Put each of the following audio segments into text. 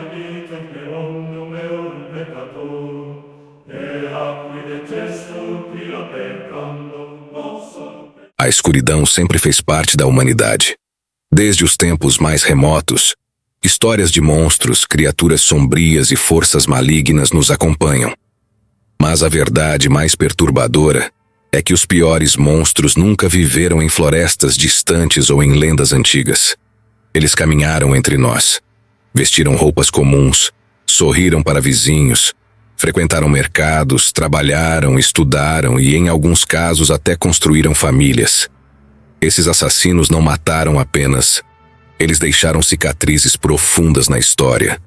vita per omnium eum peccator, et acqui detesto pia peccando, nosso. A escuridão sempre fez parte da humanidade. Desde os tempos mais remotos, histórias de monstros, criaturas sombrias e forças malignas nos acompanham. Mas a verdade mais perturbadora é que os piores monstros nunca viveram em florestas distantes ou em lendas antigas. Eles caminharam entre nós, vestiram roupas comuns, sorriram para vizinhos, frequentaram mercados, trabalharam, estudaram e, em alguns casos, até construíram famílias. Esses assassinos não mataram apenas, eles deixaram cicatrizes profundas na história.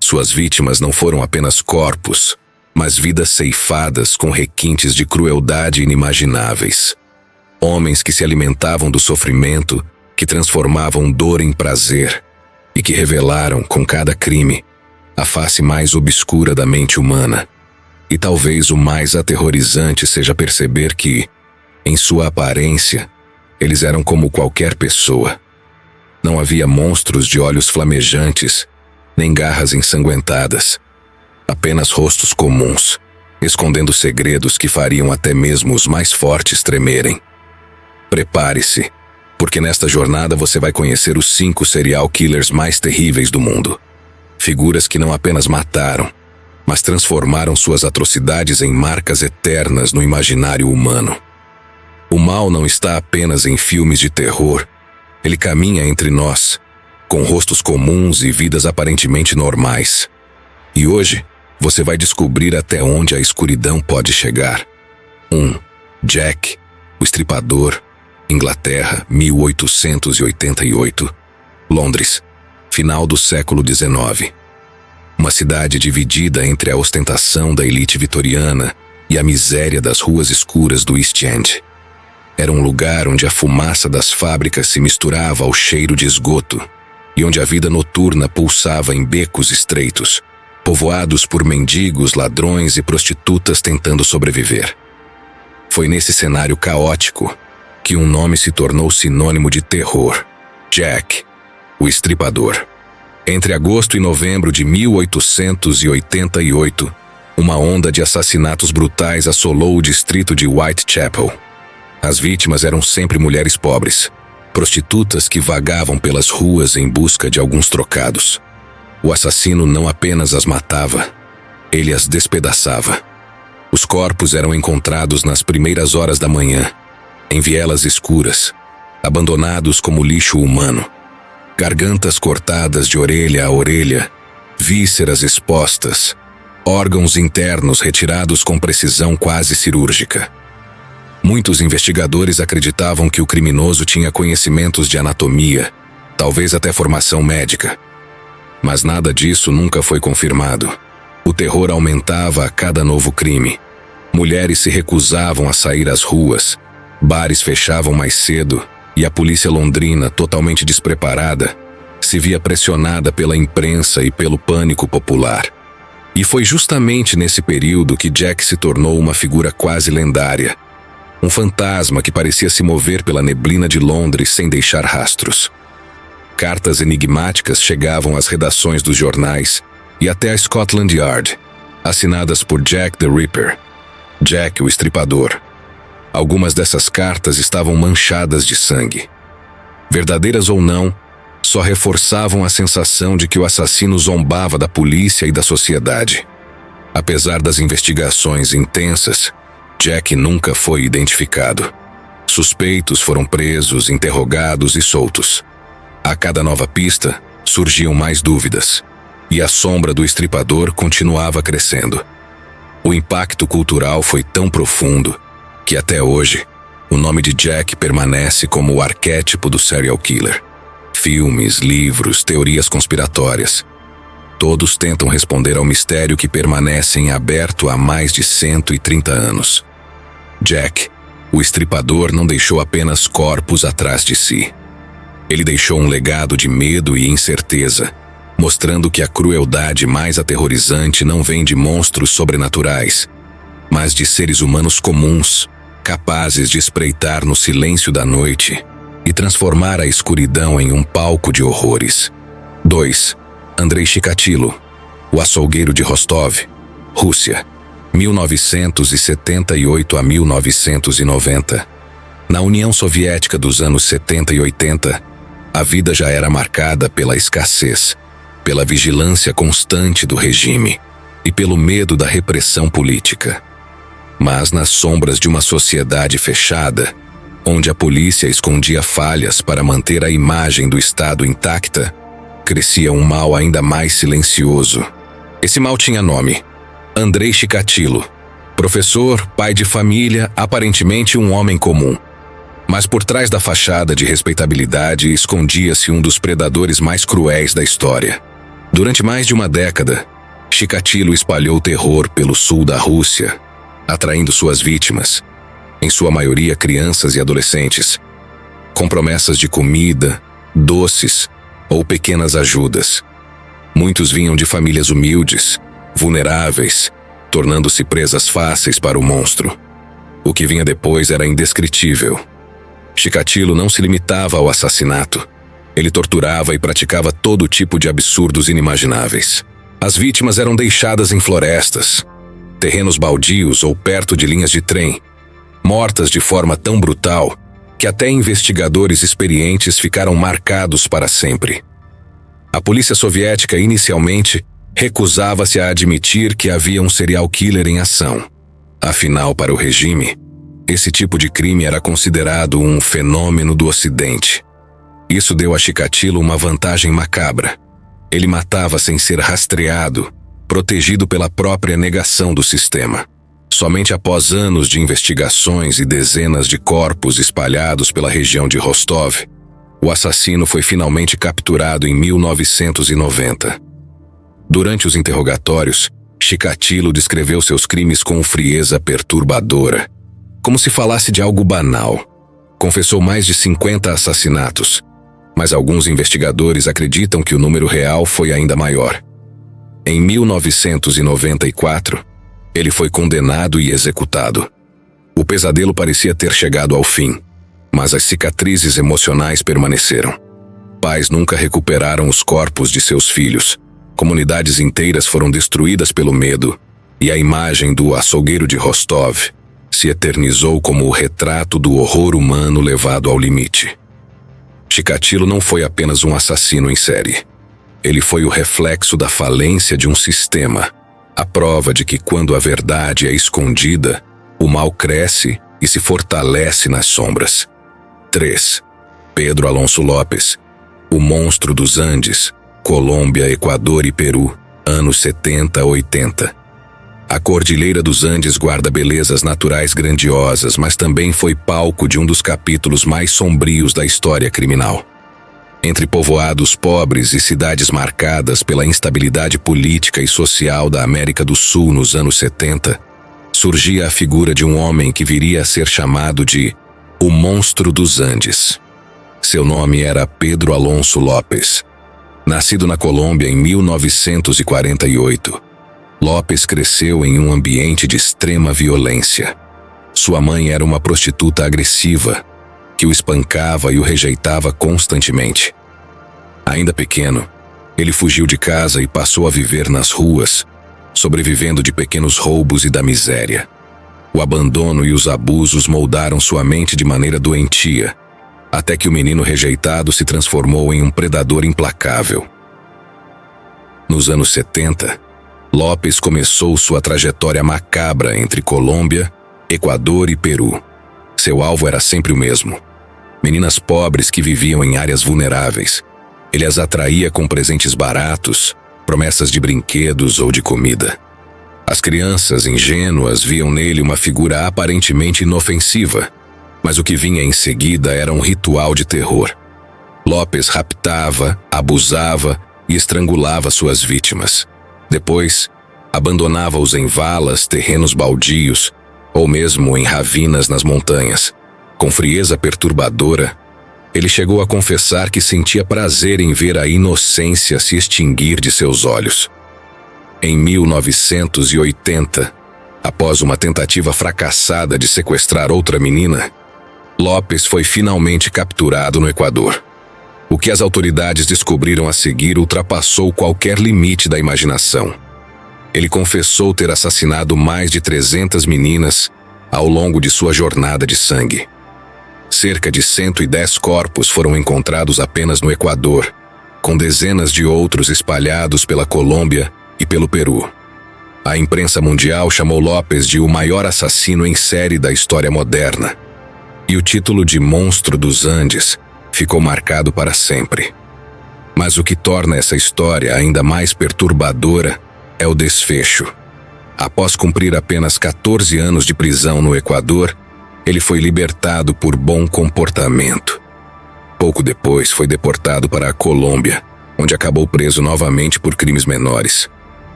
Suas vítimas não foram apenas corpos, mas vidas ceifadas com requintes de crueldade inimagináveis. Homens que se alimentavam do sofrimento, que transformavam dor em prazer e que revelaram, com cada crime, a face mais obscura da mente humana. E talvez o mais aterrorizante seja perceber que, em sua aparência, eles eram como qualquer pessoa. Não havia monstros de olhos flamejantes, nem garras ensanguentadas. Apenas rostos comuns, escondendo segredos que fariam até mesmo os mais fortes tremerem. Prepare-se, porque nesta jornada você vai conhecer os 5 serial killers mais terríveis do mundo. Figuras que não apenas mataram, mas transformaram suas atrocidades em marcas eternas no imaginário humano. O mal não está apenas em filmes de terror. Ele caminha entre nós, com rostos comuns e vidas aparentemente normais. E hoje, você vai descobrir até onde a escuridão pode chegar. 1. Jack, o Estripador, Inglaterra, 1888. Londres, final do século XIX. Uma cidade dividida entre a ostentação da elite vitoriana e a miséria das ruas escuras do East End. Era um lugar onde a fumaça das fábricas se misturava ao cheiro de esgoto e onde a vida noturna pulsava em becos estreitos, povoados por mendigos, ladrões e prostitutas tentando sobreviver. Foi nesse cenário caótico que um nome se tornou sinônimo de terror: Jack, o Estripador. Entre agosto e novembro de 1888, uma onda de assassinatos brutais assolou o distrito de Whitechapel. As vítimas eram sempre mulheres pobres, prostitutas que vagavam pelas ruas em busca de alguns trocados. O assassino não apenas as matava, ele as despedaçava. Os corpos eram encontrados nas primeiras horas da manhã, em vielas escuras, abandonados como lixo humano. Gargantas cortadas de orelha a orelha, vísceras expostas, órgãos internos retirados com precisão quase cirúrgica. Muitos investigadores acreditavam que o criminoso tinha conhecimentos de anatomia, talvez até formação médica. Mas nada disso nunca foi confirmado. O terror aumentava a cada novo crime. Mulheres se recusavam a sair às ruas, bares fechavam mais cedo e a polícia londrina, totalmente despreparada, se via pressionada pela imprensa e pelo pânico popular. E foi justamente nesse período que Jack se tornou uma figura quase lendária. Um fantasma que parecia se mover pela neblina de Londres sem deixar rastros. Cartas enigmáticas chegavam às redações dos jornais e até a Scotland Yard, assinadas por Jack the Ripper, Jack o Estripador. Algumas dessas cartas estavam manchadas de sangue. Verdadeiras ou não, só reforçavam a sensação de que o assassino zombava da polícia e da sociedade. Apesar das investigações intensas, Jack nunca foi identificado. Suspeitos foram presos, interrogados e soltos. A cada nova pista, surgiam mais dúvidas, e a sombra do Estripador continuava crescendo. O impacto cultural foi tão profundo que até hoje, o nome de Jack permanece como o arquétipo do serial killer. Filmes, livros, teorias conspiratórias. Todos tentam responder ao mistério que permanece em aberto há mais de 130 anos. Jack, o Estripador, não deixou apenas corpos atrás de si. Ele deixou um legado de medo e incerteza, mostrando que a crueldade mais aterrorizante não vem de monstros sobrenaturais, mas de seres humanos comuns, capazes de espreitar no silêncio da noite e transformar a escuridão em um palco de horrores. 2. Andrei Chikatilo, o açougueiro de Rostov, Rússia, 1978 a 1990. Na União Soviética dos anos 70 e 80, a vida já era marcada pela escassez, pela vigilância constante do regime e pelo medo da repressão política. Mas nas sombras de uma sociedade fechada, onde a polícia escondia falhas para manter a imagem do Estado intacta, crescia um mal ainda mais silencioso. Esse mal tinha nome: Andrei Chikatilo. Professor, pai de família, aparentemente um homem comum. Mas por trás da fachada de respeitabilidade escondia-se um dos predadores mais cruéis da história. Durante mais de uma década, Chikatilo espalhou terror pelo sul da Rússia, atraindo suas vítimas, em sua maioria crianças e adolescentes, com promessas de comida, doces ou pequenas ajudas. Muitos vinham de famílias humildes, vulneráveis, tornando-se presas fáceis para o monstro. O que vinha depois era indescritível. Chikatilo não se limitava ao assassinato. Ele torturava e praticava todo tipo de absurdos inimagináveis. As vítimas eram deixadas em florestas, terrenos baldios ou perto de linhas de trem, mortas de forma tão brutal que até investigadores experientes ficaram marcados para sempre. A polícia soviética inicialmente recusava-se a admitir que havia um serial killer em ação. Afinal, para o regime, esse tipo de crime era considerado um fenômeno do Ocidente. Isso deu a Chikatilo uma vantagem macabra. Ele matava sem ser rastreado, protegido pela própria negação do sistema. Somente após anos de investigações e dezenas de corpos espalhados pela região de Rostov, o assassino foi finalmente capturado em 1990. Durante os interrogatórios, Chikatilo descreveu seus crimes com frieza perturbadora, como se falasse de algo banal. Confessou mais de 50 assassinatos, mas alguns investigadores acreditam que o número real foi ainda maior. Em 1994, ele foi condenado e executado. O pesadelo parecia ter chegado ao fim, mas as cicatrizes emocionais permaneceram. Pais nunca recuperaram os corpos de seus filhos. Comunidades inteiras foram destruídas pelo medo, e a imagem do açougueiro de Rostov se eternizou como o retrato do horror humano levado ao limite. Chikatilo não foi apenas um assassino em série. Ele foi o reflexo da falência de um sistema, a prova de que quando a verdade é escondida, o mal cresce e se fortalece nas sombras. 3. Pedro Alonso Lopes, o monstro dos Andes, Colômbia, Equador e Peru, anos 70 a 80. A Cordilheira dos Andes guarda belezas naturais grandiosas, mas também foi palco de um dos capítulos mais sombrios da história criminal. Entre povoados pobres e cidades marcadas pela instabilidade política e social da América do Sul nos anos 70, surgia a figura de um homem que viria a ser chamado de o Monstro dos Andes. Seu nome era Pedro Alonso Lopes. Nascido na Colômbia em 1948, Lopes cresceu em um ambiente de extrema violência. Sua mãe era uma prostituta agressiva, que o espancava e o rejeitava constantemente. Ainda pequeno, ele fugiu de casa e passou a viver nas ruas, sobrevivendo de pequenos roubos e da miséria. O abandono e os abusos moldaram sua mente de maneira doentia, até que o menino rejeitado se transformou em um predador implacável. Nos anos 70, Lopes começou sua trajetória macabra entre Colômbia, Equador e Peru. Seu alvo era sempre o mesmo: meninas pobres que viviam em áreas vulneráveis. Ele as atraía com presentes baratos, promessas de brinquedos ou de comida. As crianças ingênuas viam nele uma figura aparentemente inofensiva, mas o que vinha em seguida era um ritual de terror. Lopes raptava, abusava e estrangulava suas vítimas. Depois, abandonava-os em valas, terrenos baldios ou mesmo em ravinas nas montanhas. Com frieza perturbadora, ele chegou a confessar que sentia prazer em ver a inocência se extinguir de seus olhos. Em 1980, após uma tentativa fracassada de sequestrar outra menina, Lopes foi finalmente capturado no Equador. O que as autoridades descobriram a seguir ultrapassou qualquer limite da imaginação. Ele confessou ter assassinado mais de 300 meninas ao longo de sua jornada de sangue. Cerca de 110 corpos foram encontrados apenas no Equador, com dezenas de outros espalhados pela Colômbia e pelo Peru. A imprensa mundial chamou López de o maior assassino em série da história moderna, e o título de Monstro dos Andes ficou marcado para sempre. Mas o que torna essa história ainda mais perturbadora é o desfecho. Após cumprir apenas 14 anos de prisão no Equador, ele foi libertado por bom comportamento. Pouco depois, foi deportado para a Colômbia, onde acabou preso novamente por crimes menores.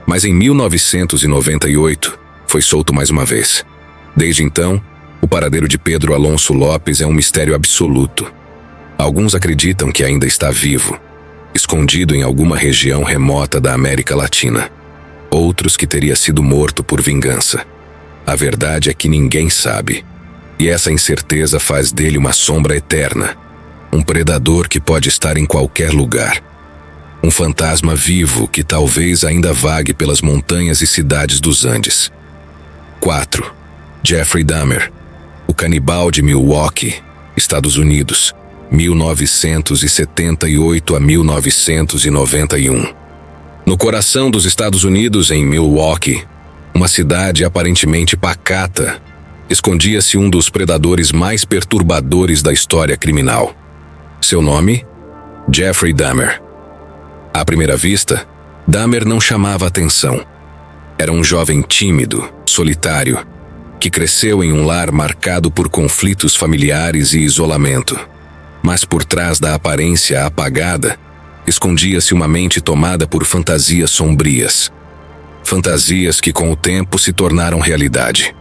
Mas em 1998, foi solto mais uma vez. Desde então, o paradeiro de Pedro Alonso López é um mistério absoluto. Alguns acreditam que ainda está vivo, escondido em alguma região remota da América Latina. Outros que teria sido morto por vingança. A verdade é que ninguém sabe. E essa incerteza faz dele uma sombra eterna. Um predador que pode estar em qualquer lugar. Um fantasma vivo que talvez ainda vague pelas montanhas e cidades dos Andes. 4. Jeffrey Dahmer, o canibal de Milwaukee, Estados Unidos, 1978 a 1991. No coração dos Estados Unidos, em Milwaukee, uma cidade aparentemente pacata, escondia-se um dos predadores mais perturbadores da história criminal. Seu nome? Jeffrey Dahmer. À primeira vista, Dahmer não chamava atenção. Era um jovem tímido, solitário, que cresceu em um lar marcado por conflitos familiares e isolamento. Mas por trás da aparência apagada, escondia-se uma mente tomada por fantasias sombrias. Fantasias que com o tempo se tornaram realidade.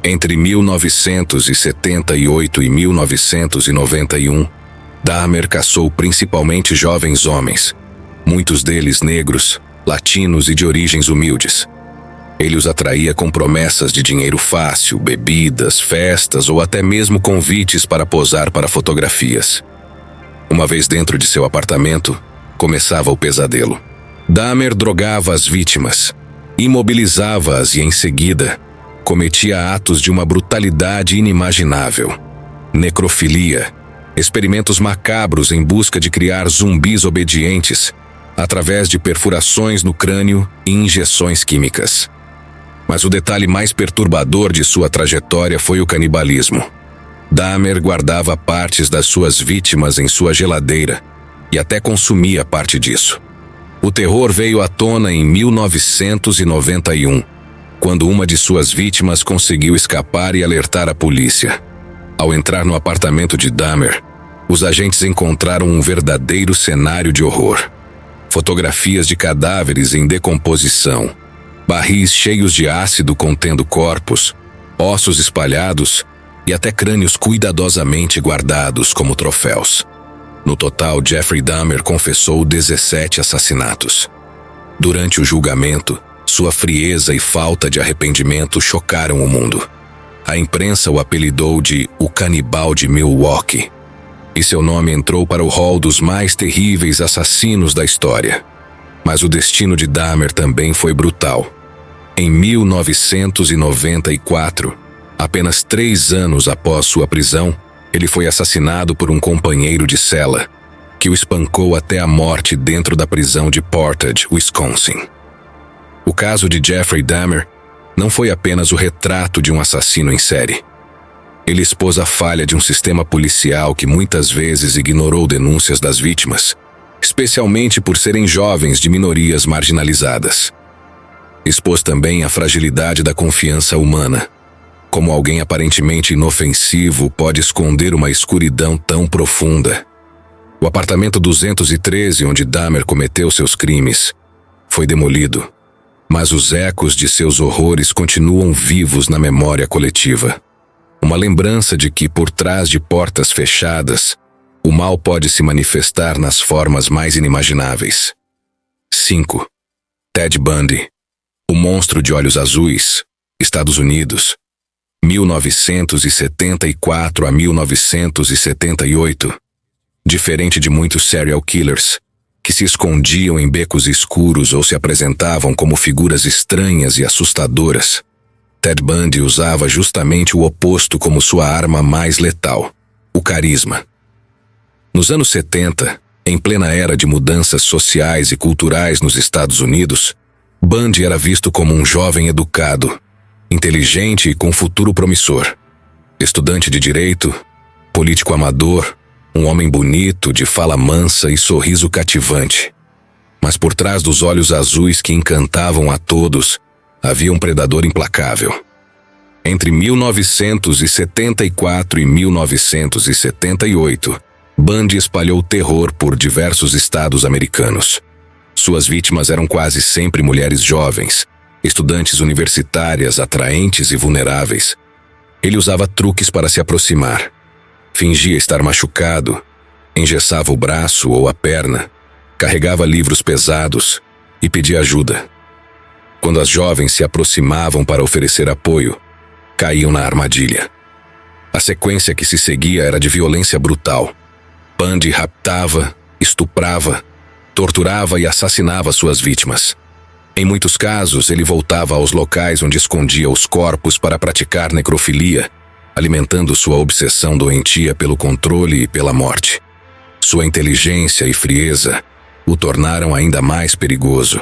Entre 1978 e 1991, Dahmer caçou principalmente jovens homens, muitos deles negros, latinos e de origens humildes. Ele os atraía com promessas de dinheiro fácil, bebidas, festas ou até mesmo convites para posar para fotografias. Uma vez dentro de seu apartamento, começava o pesadelo. Dahmer drogava as vítimas, imobilizava-as e, em seguida, cometia atos de uma brutalidade inimaginável. Necrofilia, experimentos macabros em busca de criar zumbis obedientes, através de perfurações no crânio e injeções químicas. Mas o detalhe mais perturbador de sua trajetória foi o canibalismo. Dahmer guardava partes das suas vítimas em sua geladeira e até consumia parte disso. O terror veio à tona em 1991, quando uma de suas vítimas conseguiu escapar e alertar a polícia. Ao entrar no apartamento de Dahmer, os agentes encontraram um verdadeiro cenário de horror. Fotografias de cadáveres em decomposição, barris cheios de ácido contendo corpos, ossos espalhados e até crânios cuidadosamente guardados como troféus. No total, Jeffrey Dahmer confessou 17 assassinatos. Durante o julgamento, sua frieza e falta de arrependimento chocaram o mundo. A imprensa o apelidou de o canibal de Milwaukee, e seu nome entrou para o rol dos mais terríveis assassinos da história. Mas o destino de Dahmer também foi brutal. Em 1994, apenas 3 anos após sua prisão, ele foi assassinado por um companheiro de cela, que o espancou até a morte dentro da prisão de Portage, Wisconsin. O caso de Jeffrey Dahmer não foi apenas o retrato de um assassino em série. Ele expôs a falha de um sistema policial que muitas vezes ignorou denúncias das vítimas, especialmente por serem jovens de minorias marginalizadas. Expôs também a fragilidade da confiança humana. Como alguém aparentemente inofensivo pode esconder uma escuridão tão profunda. O apartamento 213, onde Dahmer cometeu seus crimes, foi demolido, mas os ecos de seus horrores continuam vivos na memória coletiva. Uma lembrança de que, por trás de portas fechadas, o mal pode se manifestar nas formas mais inimagináveis. 5. Ted Bundy, o monstro de olhos azuis, Estados Unidos, 1974 a 1978. Diferente de muitos serial killers, que se escondiam em becos escuros ou se apresentavam como figuras estranhas e assustadoras, Ted Bundy usava justamente o oposto como sua arma mais letal: o carisma. Nos anos 70, em plena era de mudanças sociais e culturais nos Estados Unidos, Bundy era visto como um jovem educado, inteligente e com futuro promissor. Estudante de direito, político amador, um homem bonito, de fala mansa e sorriso cativante. Mas por trás dos olhos azuis que encantavam a todos, havia um predador implacável. Entre 1974 e 1978, Bundy espalhou terror por diversos estados americanos. Suas vítimas eram quase sempre mulheres jovens, estudantes universitárias atraentes e vulneráveis. Ele usava truques para se aproximar. Fingia estar machucado, engessava o braço ou a perna, carregava livros pesados e pedia ajuda. Quando as jovens se aproximavam para oferecer apoio, caíam na armadilha. A sequência que se seguia era de violência brutal. Bundy raptava, estuprava, torturava e assassinava suas vítimas. Em muitos casos, ele voltava aos locais onde escondia os corpos para praticar necrofilia, alimentando sua obsessão doentia pelo controle e pela morte. Sua inteligência e frieza o tornaram ainda mais perigoso.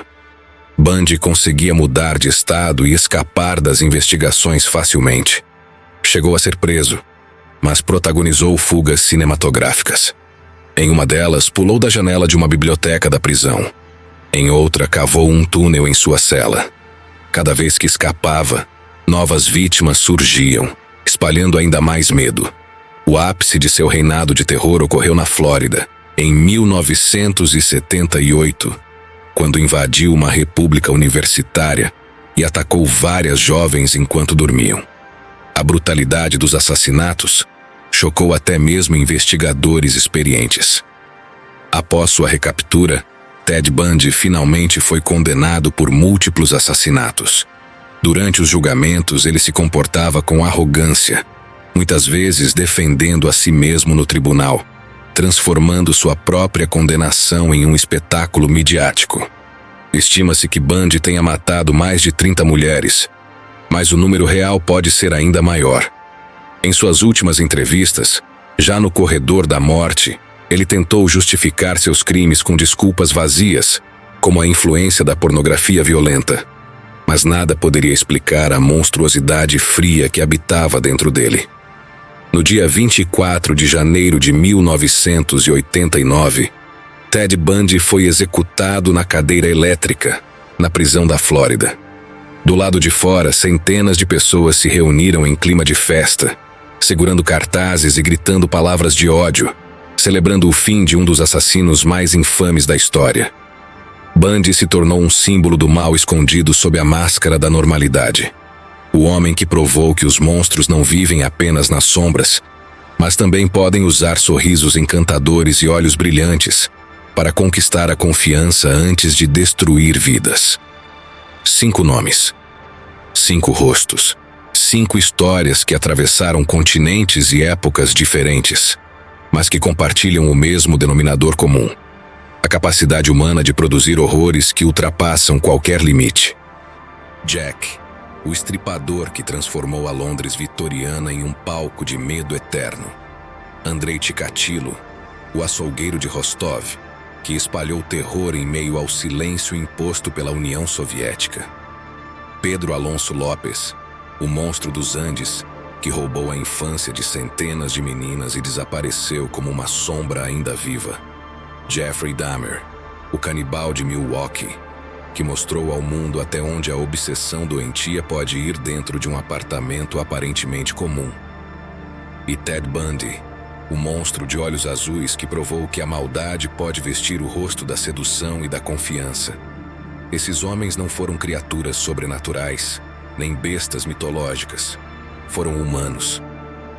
Bundy conseguia mudar de estado e escapar das investigações facilmente. Chegou a ser preso, mas protagonizou fugas cinematográficas. Em uma delas, pulou da janela de uma biblioteca da prisão. Em outra, cavou um túnel em sua cela. Cada vez que escapava, novas vítimas surgiam, espalhando ainda mais medo. O ápice de seu reinado de terror ocorreu na Flórida, em 1978, quando invadiu uma república universitária e atacou várias jovens enquanto dormiam. A brutalidade dos assassinatos chocou até mesmo investigadores experientes. Após sua recaptura, Ted Bundy finalmente foi condenado por múltiplos assassinatos. Durante os julgamentos, ele se comportava com arrogância, muitas vezes defendendo a si mesmo no tribunal, transformando sua própria condenação em um espetáculo midiático. Estima-se que Bundy tenha matado mais de 30 mulheres, mas o número real pode ser ainda maior. Em suas últimas entrevistas, já no corredor da morte, ele tentou justificar seus crimes com desculpas vazias, como a influência da pornografia violenta. Mas nada poderia explicar a monstruosidade fria que habitava dentro dele. No dia 24 de janeiro de 1989, Ted Bundy foi executado na cadeira elétrica, na prisão da Flórida. Do lado de fora, centenas de pessoas se reuniram em clima de festa, segurando cartazes e gritando palavras de ódio, celebrando o fim de um dos assassinos mais infames da história. Bundy se tornou um símbolo do mal escondido sob a máscara da normalidade. O homem que provou que os monstros não vivem apenas nas sombras, mas também podem usar sorrisos encantadores e olhos brilhantes para conquistar a confiança antes de destruir vidas. 5 nomes, 5 rostos, 5 histórias que atravessaram continentes e épocas diferentes, mas que compartilham o mesmo denominador comum: a capacidade humana de produzir horrores que ultrapassam qualquer limite. Jack, o estripador que transformou a Londres vitoriana em um palco de medo eterno. Andrei Chikatilo, o açougueiro de Rostov, que espalhou terror em meio ao silêncio imposto pela União Soviética. Pedro Alonso Lopes, o monstro dos Andes, que roubou a infância de centenas de meninas e desapareceu como uma sombra ainda viva. Jeffrey Dahmer, o canibal de Milwaukee, que mostrou ao mundo até onde a obsessão doentia pode ir dentro de um apartamento aparentemente comum. E Ted Bundy, o monstro de olhos azuis que provou que a maldade pode vestir o rosto da sedução e da confiança. Esses homens não foram criaturas sobrenaturais, nem bestas mitológicas. Foram humanos.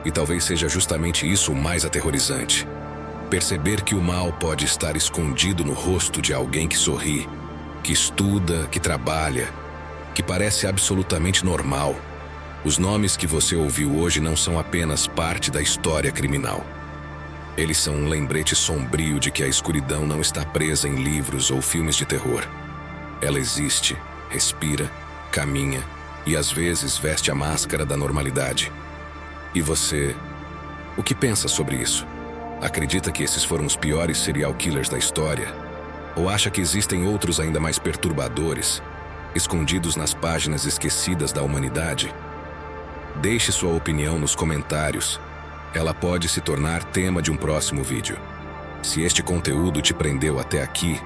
E talvez seja justamente isso o mais aterrorizante. Perceber que o mal pode estar escondido no rosto de alguém que sorri, que estuda, que trabalha, que parece absolutamente normal. Os nomes que você ouviu hoje não são apenas parte da história criminal. Eles são um lembrete sombrio de que a escuridão não está presa em livros ou filmes de terror. Ela existe, respira, caminha e às vezes veste a máscara da normalidade. E você, o que pensa sobre isso? Acredita que esses foram os piores serial killers da história? Ou acha que existem outros ainda mais perturbadores, escondidos nas páginas esquecidas da humanidade? Deixe sua opinião nos comentários. Ela pode se tornar tema de um próximo vídeo. Se este conteúdo te prendeu até aqui,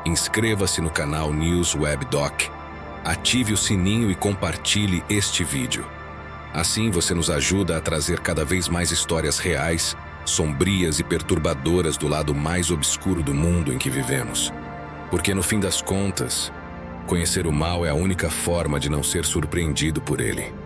inscreva-se no canal News Web Doc, ative o sininho e compartilhe este vídeo. Assim você nos ajuda a trazer cada vez mais histórias reais, sombrias e perturbadoras do lado mais obscuro do mundo em que vivemos. Porque no fim das contas, conhecer o mal é a única forma de não ser surpreendido por ele.